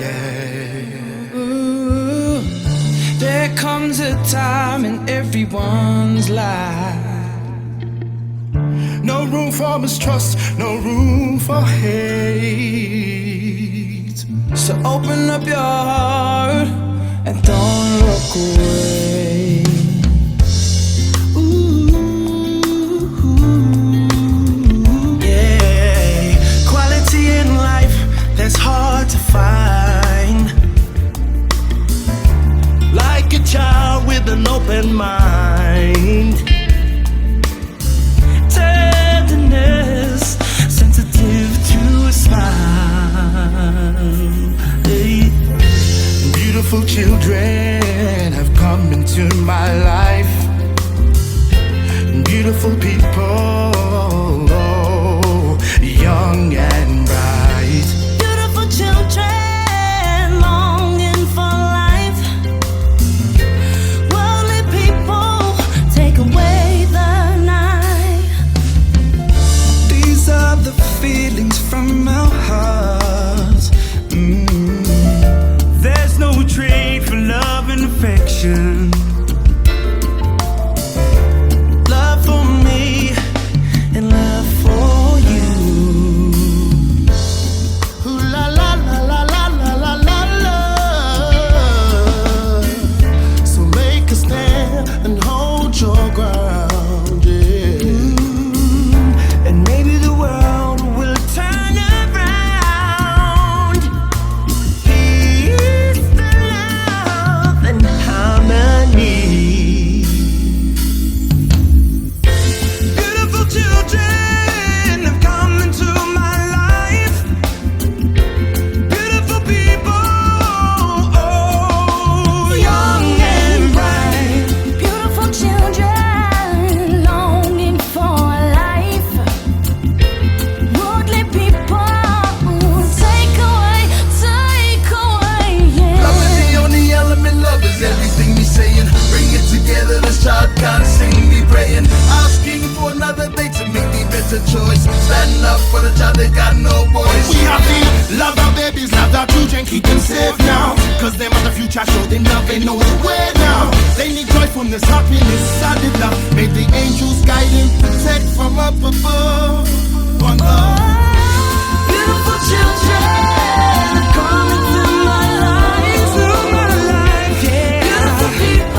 yeah. Ooh, there comes a time in everyone's life. No room for mistrust, no room for hate. So open up your heart and don't look away. That's hard to find. Like a child with an open mind. Tenderness, sensitive to a smile. Hey. Beautiful children have come into my life. Beautiful people, young and bright. Children longing for life. Worldly people take away the night. These are the feelings from our hearts. There's no trade for love and affection. Love for me and love for you. Your ground, yeah. And maybe the world will turn around. Peace, love, and harmony. Beautiful children have come into my life. Beautiful people, oh, young and bright. Beautiful children. Child constantly praying, asking for another day to make the better choice. Stand up for the child, they got no voice. We have to love our babies, love our children, keep them safe now. Cause them are the future, show them love, they know the way now. They need joyfulness, happiness, solid love. May the angels guide them, protect from up above. One love. Beautiful children are coming through my life, yeah. Beautiful people.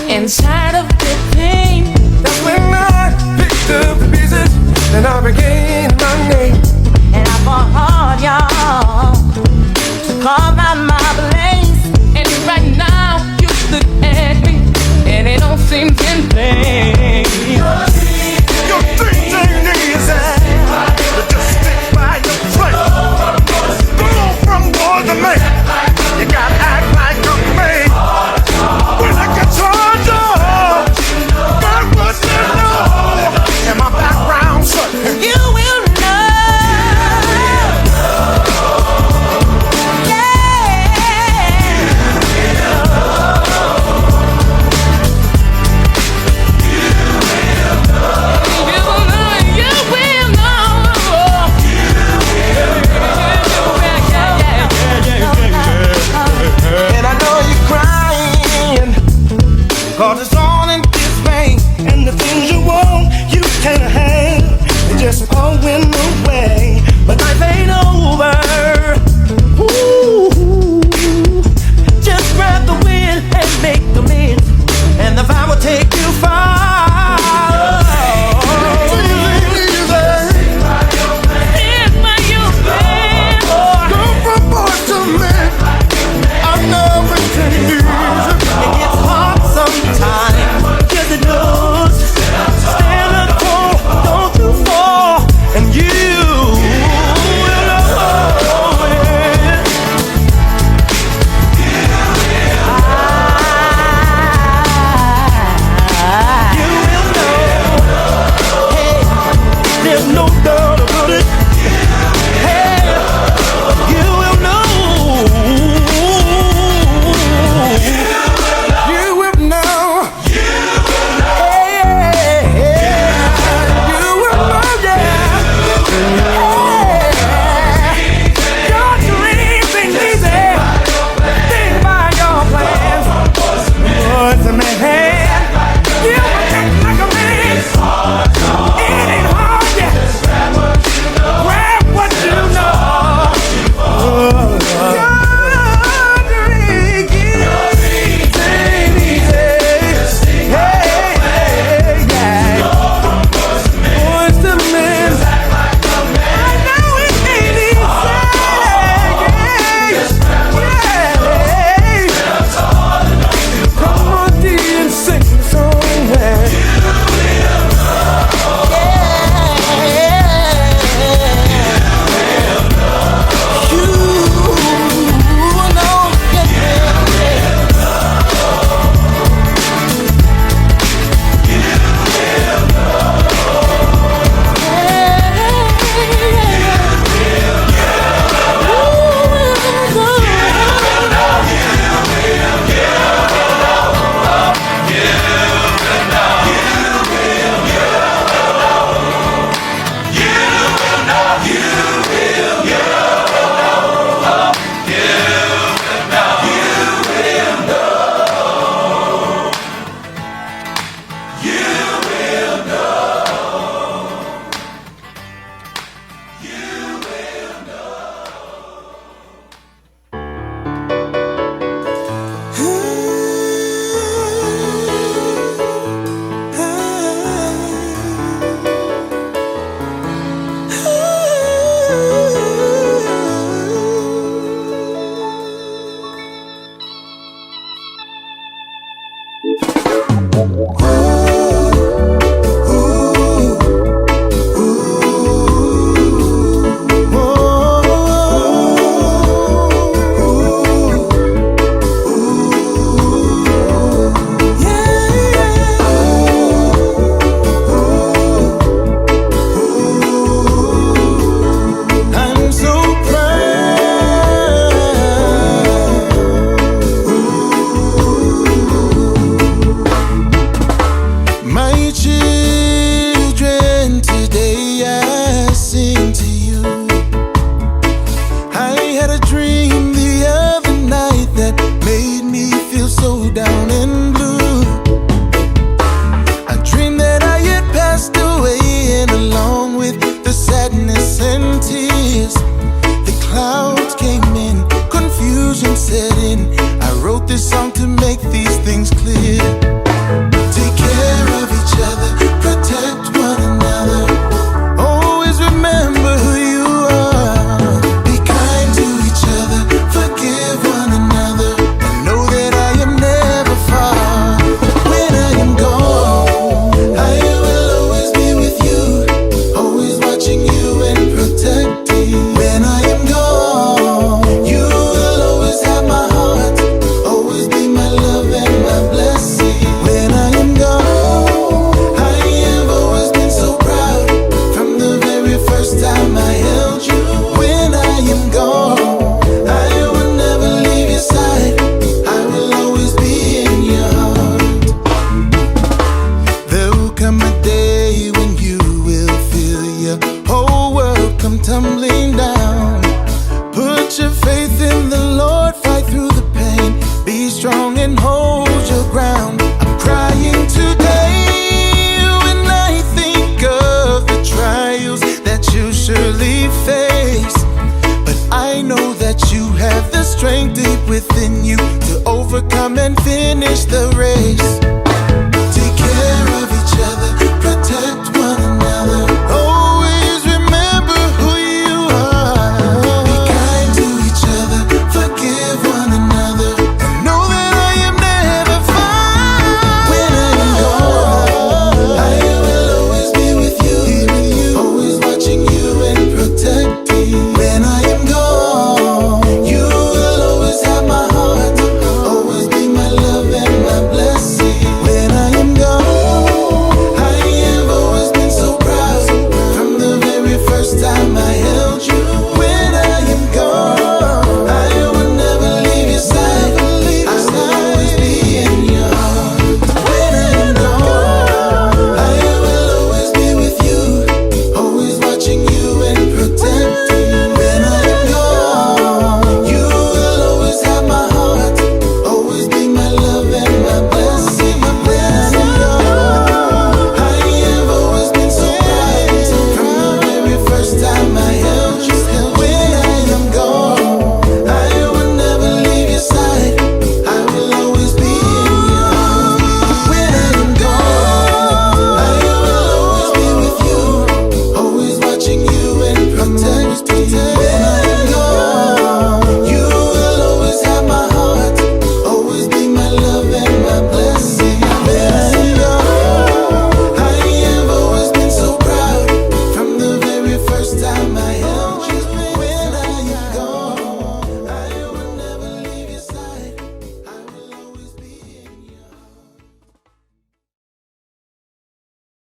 Inside of the pain, that's when I picked up the pieces and I regained my name. And I fought hard, y'all, to carve out my place. And right now you look at me and it don't seem in vain. Your dreams ain't easy. This song to make these things clear. Take care of each other, protect one another. Always remember who you are. Be kind to each other, forgive one another, and know that I am never far. When I am gone, I will always be with you, always watching you and protecting. When I am gone, you will always have my heart, always be my love and my blessing. When I am gone, I have always been so proud from the very first time I held you. When I am gone, I will never leave your side, I will always be in your heart. There will come a day when you will feel your whole world come tumbling down. Put your faith in the Lord, fight through the pain, be strong and hold your ground. I'm crying today when I think of the trials that you surely face, but I know that you have the strength deep within you to overcome and finish the race.